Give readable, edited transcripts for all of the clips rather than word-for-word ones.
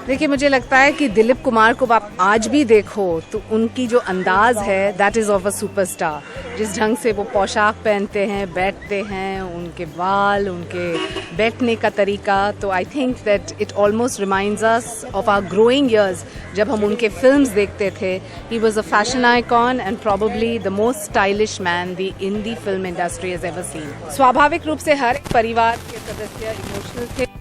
देखिए, मुझे लगता है कि दिलीप कुमार को आप आज भी देखो तो उनकी जो अंदाज है that is of a superstar. जिस ढंग से वो पोशाक पहनते हैं, बैठते हैं, उनके बाल, उनके बैठने का तरीका, तो I think that it almost reminds us of our growing years जब हम उनके फिल्म्स देखते थे। He was a fashion icon and probably the most stylish man the indie film industry has ever seen. स्वाभाविक रूप से हर एक परिवार के सदस्य इमोशनल थे।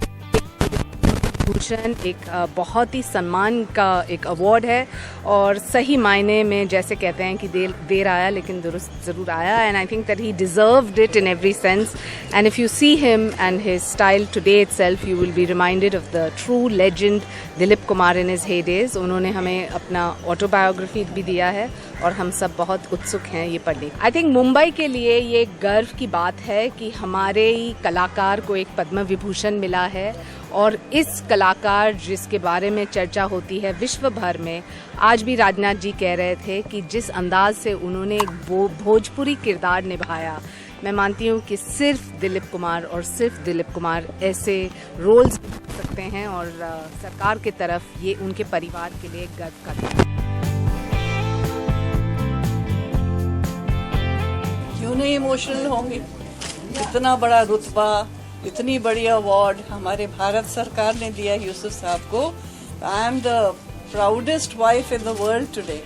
भूषण एक बहुत ही सम्मान का एक अवार्ड है और सही मायने में जैसे कहते हैं कि देर आया लेकिन दुरुस्त ज़रूर आया, and I think that he deserved it in every sense. And if you see him and his style today itself you will be reminded of the true legend Dilip Kumar in his heydays. उन्होंने हमें अपना autobiography भी दिया है और हम सब बहुत उत्सुक हैं ये पढ़ने। आई थिंक मुंबई के लिए ये गर्व की बात है कि हमारे ही कलाकार को एक पद्म विभूषण मिला है और इस कलाकार जिसके बारे में चर्चा होती है विश्व भर में, आज भी राजनाथ जी कह रहे थे कि जिस अंदाज से उन्होंने एक भोजपुरी किरदार निभाया, मैं मानती हूँ कि सिर्फ दिलीप कुमार और सिर्फ दिलीप कुमार ऐसे रोल्स कर सकते हैं और सरकार की तरफ ये उनके परिवार के लिए गर्व का है। क्यों नहीं इमोशनल होंगे? इतना बड़ा रुतबा, इतनी बड़ी अवार्ड हमारे भारत सरकार ने दिया यूसुफ साहब को। I am the proudest wife in the world today.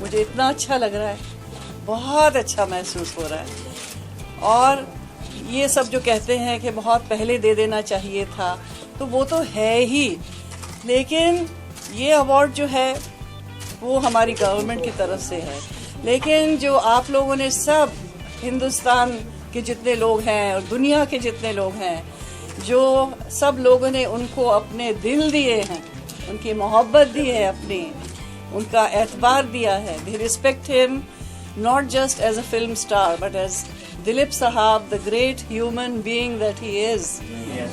मुझे इतना अच्छा लग रहा है, बहुत अच्छा महसूस हो रहा है। और ये सब जो कहते हैं कि बहुत पहले दे देना चाहिए था, तो वो तो है ही, लेकिन ये अवार्ड जो है वो हमारी गवर्नमेंट की तरफ से है। लेकिन जो आप लोगों ने सब, हिंदुस्तान के जितने लोग हैं और दुनिया के जितने लोग हैं, जो सब लोगों ने उनको अपने दिल दिए हैं, उनकी मोहब्बत दी है, अपनी उनका एतबार दिया है। They respect him not just as a film star but as Dilip sahab, the great human being that he is.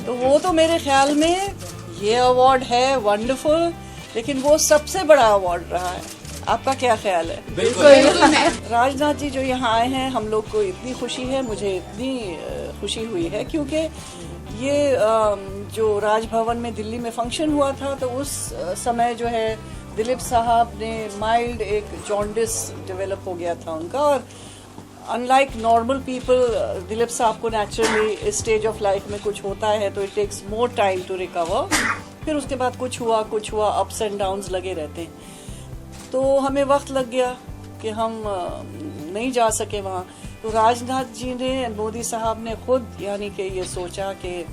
तो वो तो मेरे ख्याल में ये अवार्ड है वंडरफुल, लेकिन वो सबसे बड़ा अवार्ड रहा है। आपका क्या ख्याल है? बिल्कुल। राजनाथ जी जो यहाँ आए हैं, हम लोग को इतनी खुशी है, मुझे इतनी खुशी हुई है क्योंकि ये जो राजभवन में दिल्ली में फंक्शन हुआ था, तो उस समय जो है दिलीप साहब ने माइल्ड एक जॉन्डिस डेवलप हो गया था उनका, और अनलाइक नॉर्मल पीपल दिलीप साहब को नेचुरली इस स्टेज ऑफ लाइफ में कुछ होता है तो it takes more time to recover. फिर उसके बाद कुछ हुआ, अप्स एंड डाउन्स लगे रहते हैं। तो हमें वक्त लग गया कि हम नहीं जा सके वहाँ। तो राजनाथ जी ने, मोदी साहब ने खुद यानी कि ये सोचा कि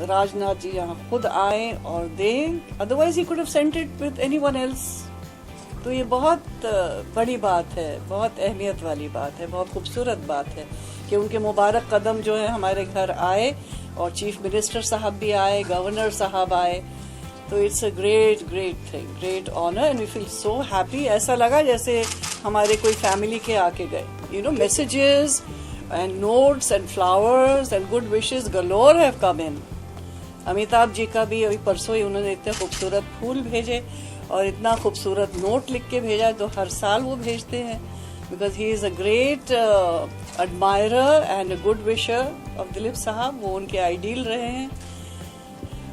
राजनाथ जी यहाँ खुद आए और दें, otherwise he could have sent it with anyone else. तो ये बहुत बड़ी बात है, बहुत अहमियत वाली बात है, बहुत खूबसूरत बात है कि उनके मुबारक कदम जो है हमारे घर आए और चीफ मिनिस्टर साहब भी आए, गवर्नर साहब आए। तो it's a great thing, great honour and we feel so happy. ऐसा लगा जैसे हमारे कोई फैमिली के आके गए। You know, messages and notes and flowers and good wishes galore have come in. Amitabh ji का भी अभी परसों ही उन्होंने इतने खूबसूरत फूल भेजे और इतना खूबसूरत नोट लिख के भेजा, तो हर साल वो भेजते हैं because he is a great admirer and a good विशर of Dilip साहब। वो उनके आइडियल रहे हैं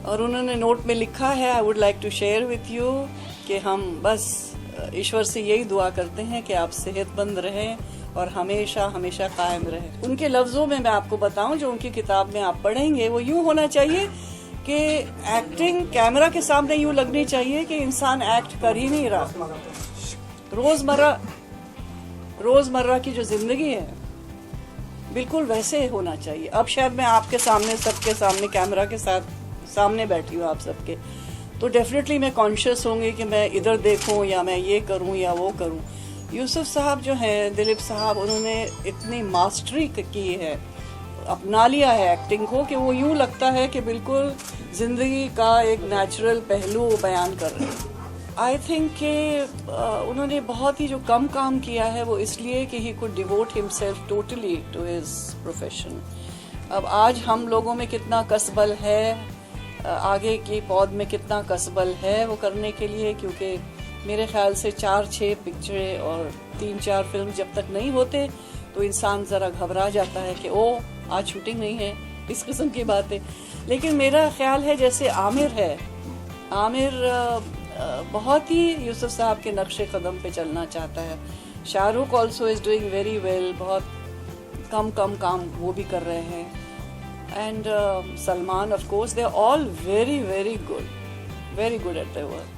और उन्होंने नोट में लिखा है, I would like to share with you, कि हम बस ईश्वर से यही दुआ करते हैं कि आप सेहतमंद रहें और हमेशा हमेशा कायम रहें। उनके लफ्ज़ों में मैं आपको बताऊं, जो उनकी किताब में आप पढ़ेंगे, वो यूं होना चाहिए कि एक्टिंग कैमरा के सामने यूं लगनी चाहिए कि इंसान एक्ट कर ही नहीं रहा। रोजमर्रा की जो जिंदगी है बिल्कुल वैसे होना चाहिए। अब शायद मैं आपके सामने, सबके सामने, कैमरा के साथ सामने बैठी हूँ आप सबके, तो डेफिनेटली मैं कॉन्शियस होंगी कि मैं इधर देखूं या मैं ये करूं या वो करूं। यूसुफ साहब जो हैं, दिलीप साहब, उन्होंने इतनी मास्टरी की है, अपना लिया है एक्टिंग को, कि वो यूं लगता है कि बिल्कुल जिंदगी का एक नेचुरल पहलू बयान कर रहे हैं। आई थिंक कि उन्होंने बहुत ही जो कम काम किया है वो इसलिए कि he could devote himself totally to his profession. अब आज हम लोगों में कितना कसबल है, आगे की पौध में कितना कसबल है वो करने के लिए, क्योंकि मेरे ख्याल से 4-6 पिक्चरें और 3-4 फिल्म जब तक नहीं होते तो इंसान ज़रा घबरा जाता है कि ओ आज शूटिंग नहीं है, इस किस्म की बातें। लेकिन मेरा ख्याल है जैसे आमिर है, आमिर बहुत ही यूसुफ साहब के नक्शे कदम पे चलना चाहता है। Shahrukh also is doing very well, बहुत कम काम वो भी कर रहे हैं। And Salman of course, they are all very very good at their work.